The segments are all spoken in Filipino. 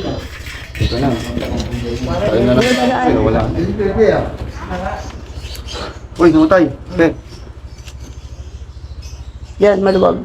Ito na. Ayun na lang. Pero wala. Uy, namatay. Ben. Yan, maluwag.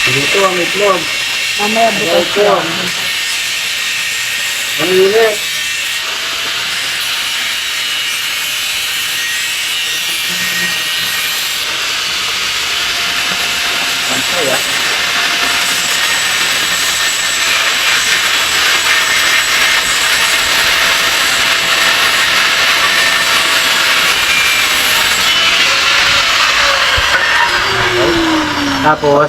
Dito ang itlog. Mamaya bukas yan. Ang init. Tapos,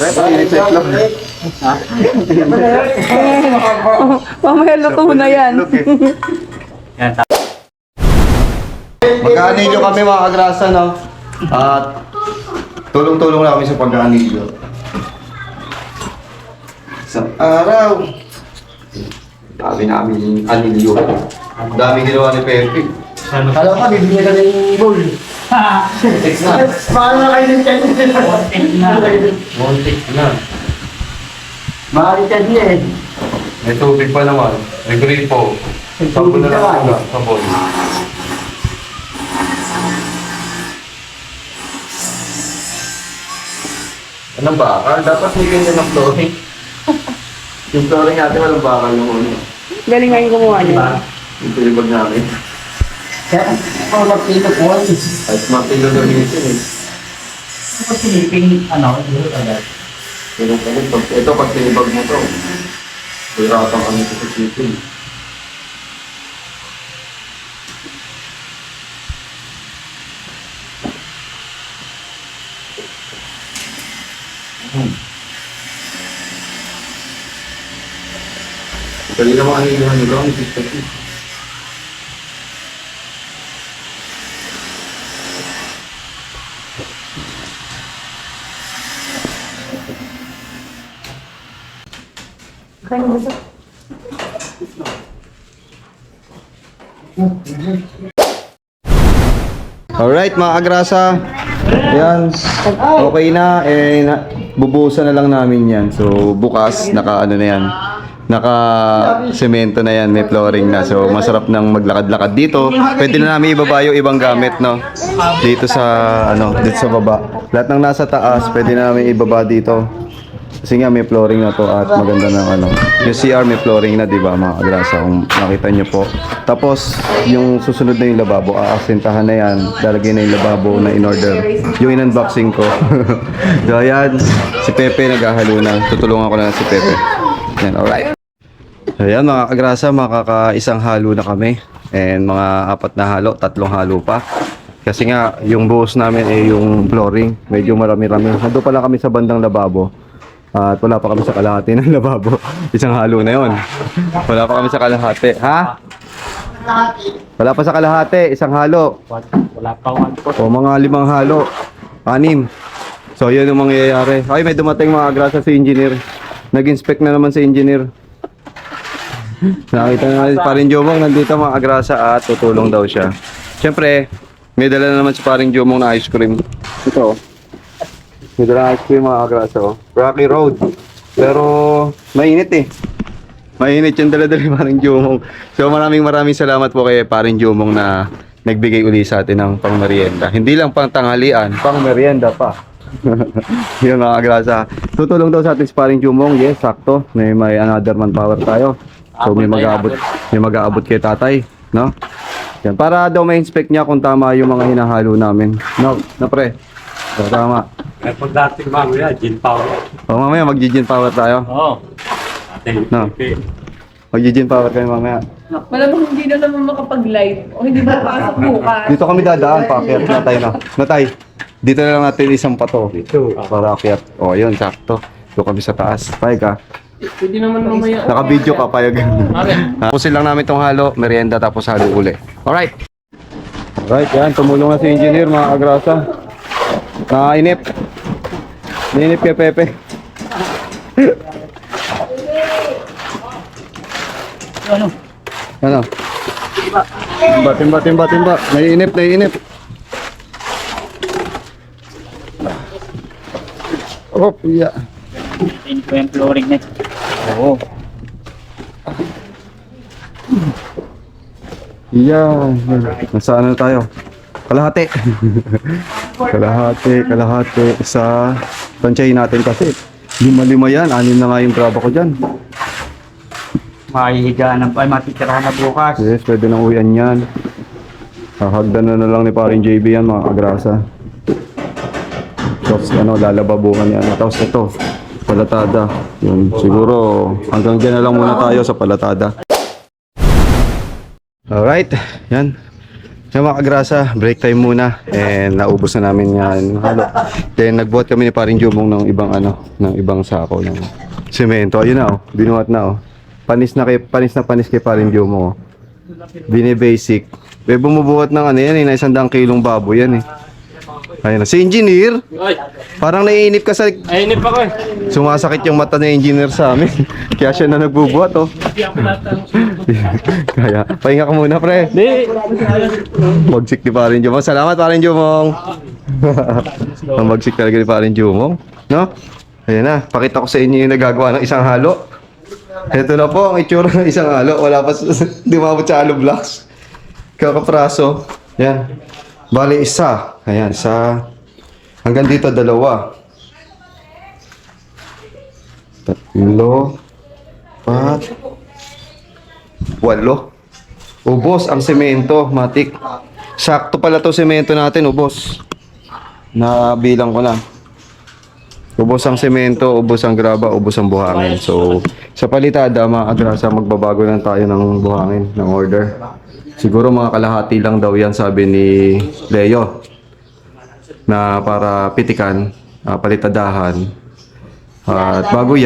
Mamaya luto na yan. yan, Mag-aanilyo kami mga kagrasa, no? At tulong-tulong na kami sa pag-aanilyo. Isang araw. Dami namin anilyo. Dami ginawa ni Pepe. Kala ka, bibigyan ka ng bowl. Text na. Paano na kayo ng tiyan? Montik na. Mahal tiyan niya eh. May tubig pa naman. May gripo. Sabon na lang. Sabon. Anong bakal? Dapat may ganyan ng flooring. Yung flooring natin walang bakal yung ulo. Galing nga yung gumawa niya. Yung tulibag namin. Kaya, ako magpilo po. At mapilo gamitin eh. Ako silipin, dito agad. Pero ito pag tinibag mo to, hirapan kami sa sipin. Dali naman ang ilihan nila, ang isip-isip. Kaya mo gusto. Alright mga kagrasa, yan, okay na, bubuhusan na lang namin yan. So bukas, naka semento na yan, may flooring na. So masarap nang maglakad-lakad dito. Pwede na namin ibaba yung ibang gamit, no? Dito sa, dito sa baba. Lahat ng nasa taas, pwede na namin ibaba dito. Kasi nga may flooring na to at maganda ng yung CR may flooring na, di ba mga kagrasa, kung nakita nyo po. Tapos yung susunod na yung lababo, aasintahan na yan, lalagay na yung lababo na in order yung in-unboxing ko. So ayan, si Pepe naghahalo na, tutulungan ko na si Pepe. Yan, alright. So ayan mga kagrasa, makakaisang halo na kami, and mga 4 na halo, 3 halo pa. Kasi nga yung buhos namin yung flooring, medyo marami-rami. Nandun pala kami sa bandang lababo. At wala pa kami sa kalahati ng lababo. Isang halo na yon. Wala pa kami sa kalahati. Ha? Wala pa sa kalahati. Isang halo. Wala pa 1 po. O mga 5 halo. 6. So yun yung mangyayari. Ay, may dumating mga grasa si engineer. Nag-inspect na naman si engineer. Nakita na natin paring Jomong nandito mga grasa at tutulong daw siya. Siyempre, may dala na naman si paring Jomong na ice cream. Ito. May dala na ice cream mga grasa. Rocky Road. Pero mainit eh. Mainit yung dala-dala ni Paring Jumong. So maraming salamat po kay Paring Jumong na nagbigay uli sa atin ng pangmerienda. Hindi lang pang tanghalian, pangmerienda pa. Yun mga agrasa. Tutulong daw sa atin si Paring Jumong. Yes, sakto. May another manpower tayo. So may mag-aabot kay tatay, no? Yan, para daw ma-inspect niya kung tama yung mga hinahalo namin. No, na pre. So, tama. Eh, pagdating mamaya, gin power. O mamaya mag-gin power tayo. Oo. No. Mag-gin power kayo mamaya. Malamang hindi na naman makapag-live. O hindi ba pasok bukas? Dito kami dadaan, paakyat na tayo na. Natay, dito na lang natin isang pato. Dito. Para akyat. O, yun, sakto. Doon kami sa taas. Payag ka. Pwede naman mamaya. Naka-video ka, payag. Tapusin lang namin tong halo, merienda, tapos halo uli. Alright. Alright, yan. Tumulong na si engineer, mga agrasa. Nakainip. Nainip kay Pepe. Ano? Ano? Timba. Naiinip. Oh, iya. Ini po yung flooring na. Oo. Iya. Nasaan na tayo? Kalahati. kalahati sa tansyahin natin kasi 5 yan. 6 na nga yung graba ko dyan. Mahihigaan na pa, matitirahan na bukas. Yes, pwede nang uyan yan. Hahagdan na lang ni paring JB yan mga agrasa. Tapos lalababuhan yan. Tapos ito, palatada. Yun, siguro hanggang dyan na lang muna tayo sa palatada. Alright, yan. Yung mga agrasa, break time muna. And naubos na namin yan. Halo. Then nagbuhat kami ni paring Jumong ng ibang ng ibang sako ng semento. Ayun na binuhat na Panis na kay paring Jumong. Bini-basic. Bumubuhat ng yan na 100 kilong baboy yan Ayun na. Si engineer, parang naiinip ka sa... Ainip ako eh. Sumasakit yung mata ng engineer sa amin. Kaya siya na nagbubuhat Kaya, pahinga ka muna pre. Di. Magsik ni paring Jumong. Salamat paring Jumong. Magsik talaga ni paring Jumong. No? Ayan na. Pakita ko sa inyo yung nagagawa ng isang halo. Ito na po ang itsura ng isang halo. Wala pa, di mabot sa halo blocks. Kakapraso. Yan. Bali isa. Ayan, hanggang dito 2. 3. 4. 8. Ubos ang semento, matik. Sakto pala to semento natin, ubos. Nabilang ko na. Ubos ang semento, ubos ang graba, ubos ang buhangin. So, sa palitada, mga agrasa, magbabago lang tayo ng buhangin, ng order. Siguro mga kalahati lang daw yan, sabi ni Leo. Na para pitikan, palitadahan. At bago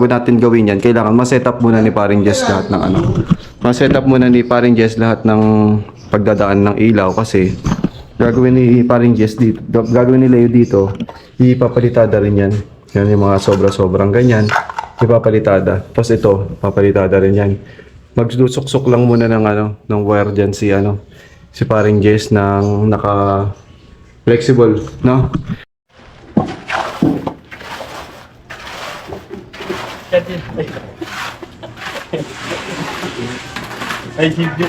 natin gawin yan, kailangan ma-set up muna ni paring Jess lahat ng Ma-set up muna ni paring Jess lahat ng pagdadaan ng ilaw kasi gagawin ni paring Jess dito, gagawin ni Leo dito, ipapalitada rin yan. Yan yung mga sobra-sobrang ganyan, ipapalitada. Tapos ito, papalitada rin yan. Magsusuksok lang muna ng wire dyan si paring Jess ng naka flexible, no? Ay, hindi.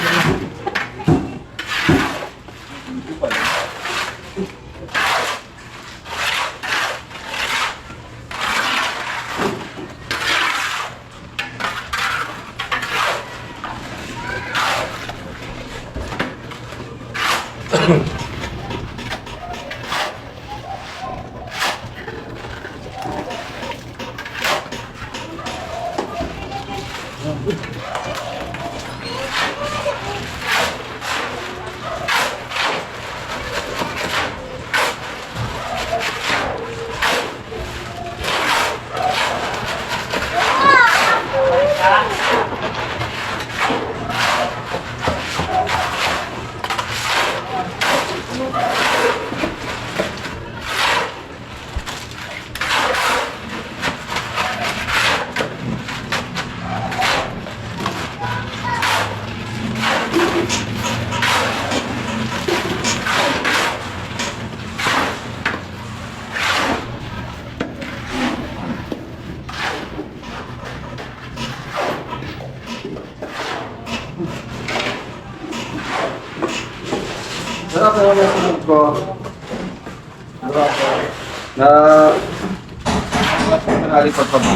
Sarap na yung sunog ko. Na... Nalipad pa ba?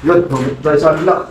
Yun, tumit tayo sa alak.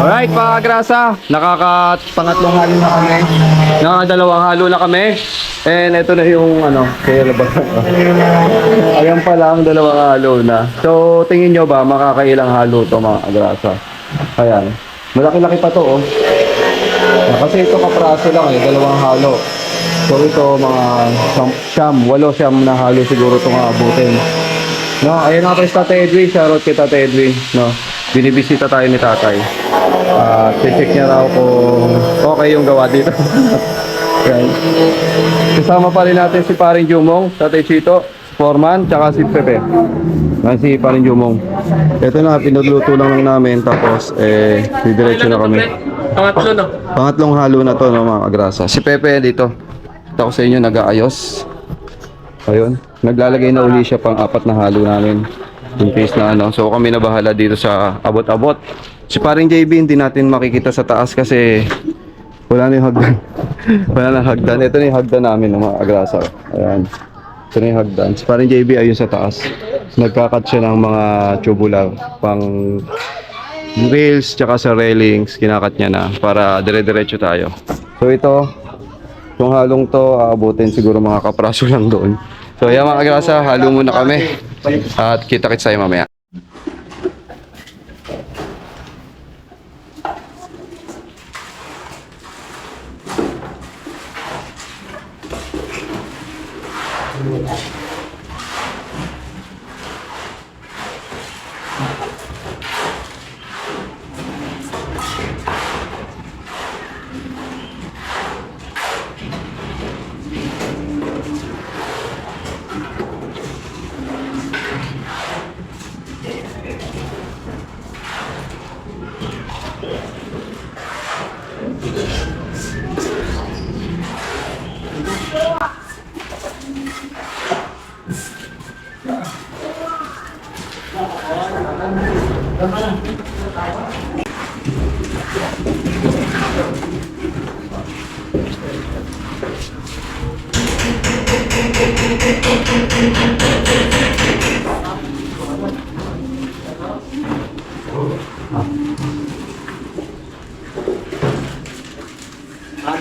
Alright mga grasa, nakakapangatlong halo na kami. Nakakadalawang halo na kami. And ito na yung kaya ba? Ayan pala ang dalawang halo na. So tingin nyo ba makakailang halo to mga grasa? Ayan. Malaki-laki pa to oh. Kasi ito kapraso lang dalawang halo. So ito mga siyam na halo siguro itong abutin. No, ayun nga pa si Tatay Edwin. Shoutout kay Tatay Edwin. No, binibisita tayo ni Tatay. Check niya raw kung okay yung gawa dito. Yan. Kasama pa rin natin si Paring Jumong, Tatay Chito, Foreman, tsaka si Pepe. Si Paring Jumong. Ito na, pinagluto lang namin. Tapos, didiretso na kami. Pangatlo no? Pangatlong halo na to, no, mga agrasa. Si Pepe dito. Ito ko sa inyo, nag-aayos. Ayun. Naglalagay na uli siya pang 4 na halo namin. In case na So kami na bahala dito sa abot-abot. Si Paring JB hindi natin makikita sa taas kasi wala na yung hagdan. Wala na hagdan. Ito na yung hagdan namin ng mga agrasa. Ayan. Ito na yung hagdan. Si Paring JB ayun sa taas. Nagkakat siya ng mga tubular pang rails tsaka sa railings. Kinakat niya na para dire-diretso tayo. So ito, itong halong to aabutin siguro mga kapraso lang doon. So yan mga agrasa, halo muna kami. At kita-kits tayo mamaya.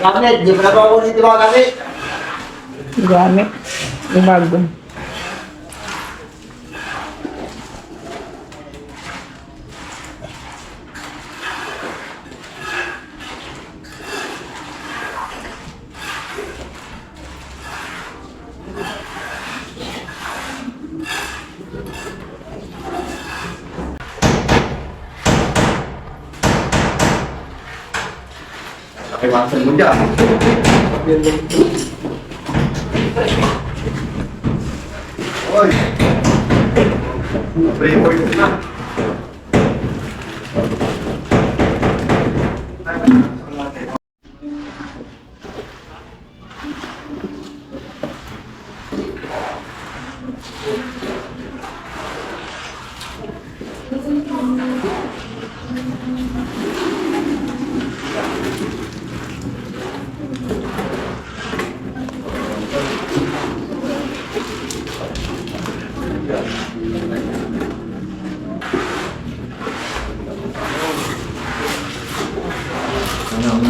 Gamit, di pa na ba ako dito mga gamit? Gamit. Yung bago. Pakiwasan mo dyan. Oy! Pre-board na. Kala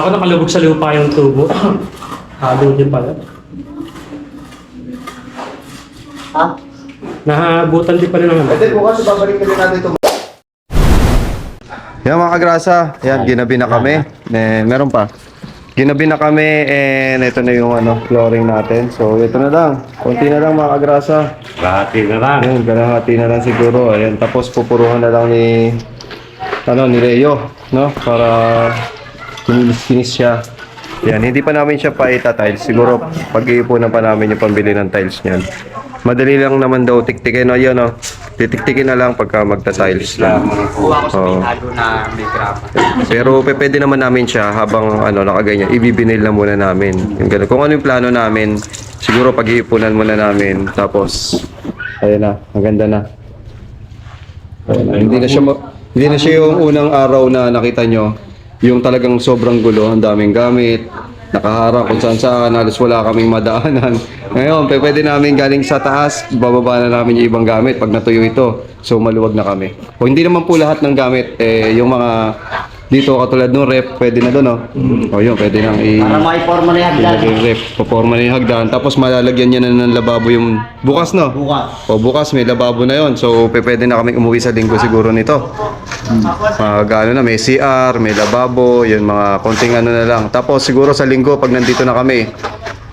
ko nakalubog sa lupa yung tubo. Halo din pala. Ha? Nahabutan din pala ng ano. Pwede bukas, babalik na din natin ito. Yan mga kagrasa, yan, ginabi na kami. Meron pa. Ginabi na kami and ito na yung flooring natin. So ito na lang, konti na lang mga kagrasa. Bati na lang. Ayan, kalahati na lang siguro. Ayan, tapos pupuruhan na lang ni Leo, no? Para kinis siya. Yan, hindi pa namin siya tiles. Siguro pag-iipunan pa namin yung pambili ng tiles niyan. Madali lang naman daw tiktikin, no? Yun, no? Titiktikin na lang pagka magta-tiles lang. Kuha ko sa Oo. halo na may grapa. Pero pwede naman namin siya habang nakaganyan, ibibinil na muna namin. Yung ganun. Kung ano yung plano namin, siguro pag-iipunan muna namin. Tapos, ayun na, maganda na. Ayun na. Hindi na siya yung unang araw na nakita nyo, yung talagang sobrang gulo, ang daming gamit, nakaharap kung saan saan, halos wala kaming madaanan. Ngayon, pwede namin galing sa taas, bababa na namin yung ibang gamit pag natuyo ito. So maluwag na kami. O hindi naman po lahat ng gamit, yung mga dito katulad ng rep, pwede na doon, no? O yun, pwede nang Para may forma na yan. ilagay yung rep, paporma na yung hagdan, tapos malalagyan niya na ng lababo yung bukas, no? Bukas. O bukas may lababo na yon. So pwede na kami umuwi sa linggo siguro nito. Gano na, may CR, may lababo, yun mga konting na lang. Tapos siguro sa linggo pag nandito na kami,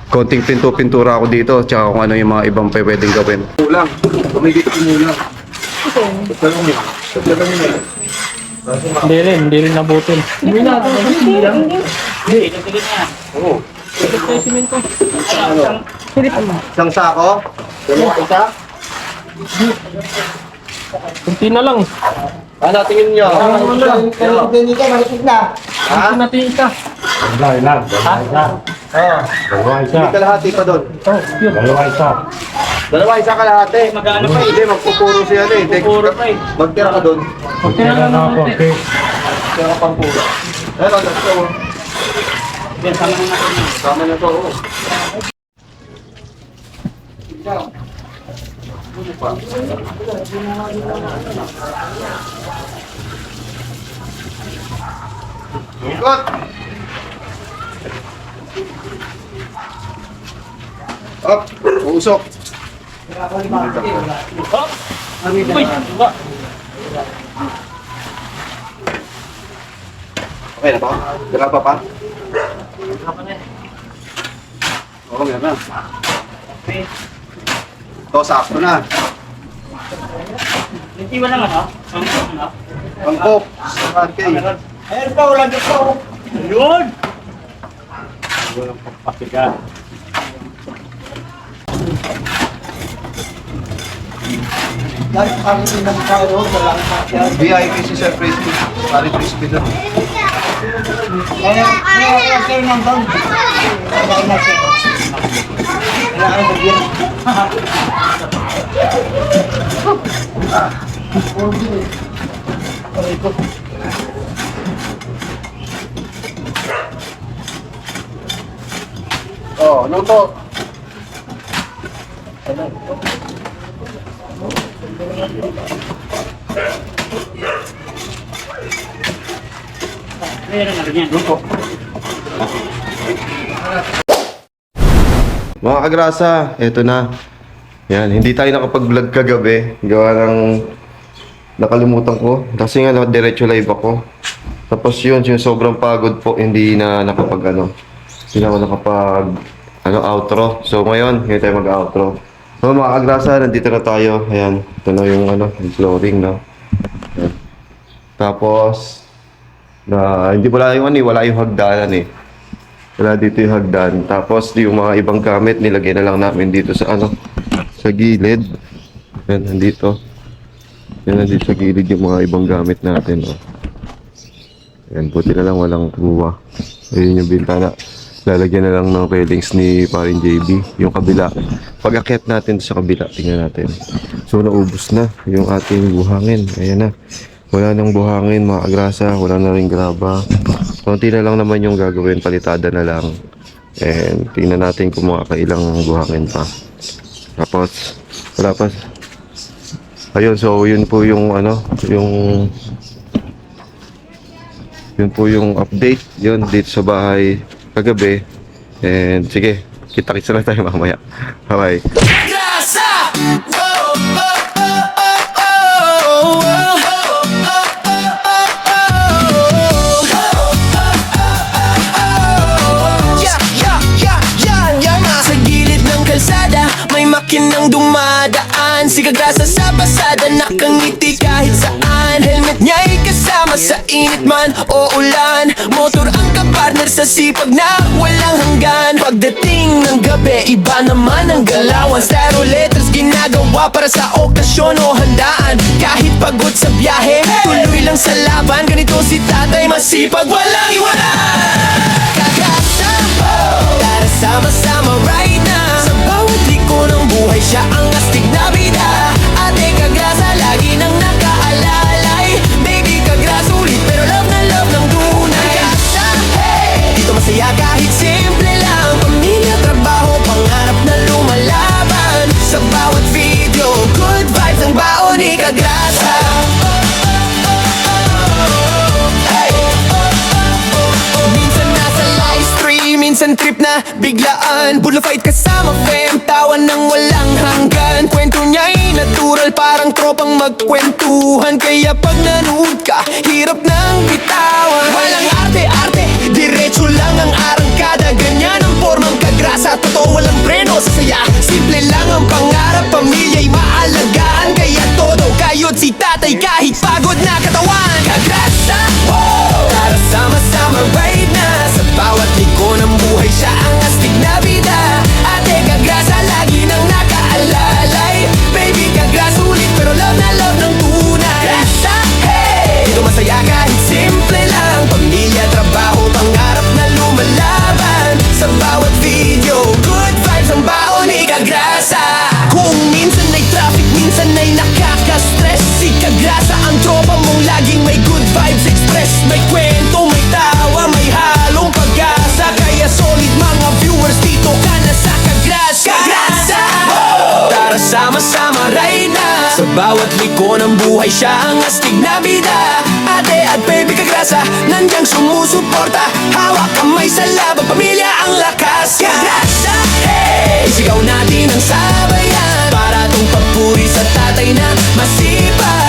konting pintura ako dito, tsaka kung ano yung mga ibang pwedeng gawin. Kulang. Kumigit kumulang. Hindi rin nabutin. Hindi na, hindi lang. Hindi, nagtilit na yan. Oo. Silip mo. Isang sako? Dalawa isa? Kunti na lang. Ano, tingin nyo? Hindi ka, makikita na. Ha? Natin isa. Dalawa isa. Hindi kalahati pa doon. Dalawa isa. Dalawa isa kalahati. Mag-ano pa eh. Hindi, magpupuro siya eh. Puro pa eh. Magtira ka doon. Kunti na lang ako. Okay. Magtira pang puro. Ayun, let's go. Yan, sama na natin yan. Tama na to. Oh. Ikot! Up! Usok! Uy, diba? Okay na ba? Dala pa pa? Oo, meron na. Ito, sakto na. Nagtiwa lang ano? Ano? Pangkop! Okay. Ayun pa, wala dito. Yun! Walang pagpasigan. Dahil kami pinagkairo, wala ka siya. VIP si Sir Crispy. Pari Crispy doon. Kaya kayo ng doon. Kaya na siya. Kaya ang bagyan. Oh, ano to? Meron na rin yan. Mga kagrasa, eto na. Yan, hindi tayo nakapag-vlog kagabi. Gawa ng nakalimutan ko. Kasi nga diretso live ako. Tapos yun, yung sobrang pagod po, hindi na hindi na ako nakapag outro. So ngayon, hindi tayo mag-outro. So mga kagrasa, nandito na tayo. Ayan, ito na yung yung flooring, no? Ayan. Tapos, hindi wala yung wala yung hagdanan eh. Wala dito yung hagdan. Tapos yung mga ibang gamit nilagay na lang namin dito sa sa gilid. Yan, nandito. Yan, nandito sa gilid yung mga ibang gamit natin. Oh. Yan, buti na lang walang kumuha. Ayun yung bintana. Lalagyan na lang ng railings ni paring JB. Yung kabila. Pag akyat natin sa kabila, tingnan natin. So naubos na yung ating buhangin. Ayan na. Wala nang buhangin, mga kagrasa. Wala na rin graba. konti na lang naman yung gagawin, palitada na lang. And tingnan natin kung makakailang buhangin pa. Tapos wala pa. Ayun, so yun po yung ano, yun po yung update yun dito sa bahay kagabi. And sige, kita-kits na lang tayo mamaya. Bye bye. Sa gilid ng kalsada may makinang dumadaan. Si Kagrasa sa pasada, nakangiti kahit saan. Helmet niya'y kasama sa init man o ulan. Motor ang kapartner sa sipag na walang hanggan. Pagdating ng gabi, iba naman ang galawan. Styro letters ginagawa para sa okasyon o handaan. Kahit pagod sa biyahe, tuloy lang sa laban. Ganito si tatay, masipag, walang iwanan. Kagrasa, tara sama-sama right now. Sa bawat liko ng buhay, siya ang astig na bida. Ate Kagrasa, lagi nang nakaalalay. Baby Kagrasa, ulit pero love na love ng tunay. Kagrasa, hey! Dito masaya kahit simple lang. Pamilya, trabaho, pangarap na lumalaban. Sa bawat video, good vibes ang baon ni Kagrasa. Minsan nasa live stream, minsan trip na biglaan. Bullfight kasama fam, tawan ng walang hanggan. Kwento niya'y natural, parang tropang magkwentuhan. Kaya pag nanood ka, hirap nang bitawan. Walang arte-arte, diretso lang ang arangkada. Ganyan ang formang Kagrasa, totoo walang preno sa saya. Simple lang ang pangarap, pamilya'y maalagaan. Kaya todo kayod si tatay kahit pagod na katawan. Kagrasa, wow! Tara sama-sama right na. Sa bawat liko ng buhay, siya ang astig na bida. Ate Kagrasa, lagi nang nakaalalay. Baby Kagrasa, ulit pero love na love ng tunay. Kagrasa, hey! Dito masaya kahit simple lang. Pamilya, trabaho, pangarap na lumalaban. Sa bawat video, good vibes ang baon ni Kagrasa. Kung minsan ay traffic, minsan ay nakaka-stress, si Kagrasa ang tropa mong laging may good vibes express. May kwento, may tawa, may halong pag-asa. Kaya solid mga viewers, dito ka na sa Kagrasa. Kagrasa! Tara sama-sama right na. Sa bawat liko ng buhay, siya ang astig na bida. Ate at baby Kagrasa, nandiyan sumusuporta. Hawak kamay sa laban, pamilya ang lakas. Kagrasa, hey! Isigaw natin ang sabayan para tong papuri sa tatay na masipag.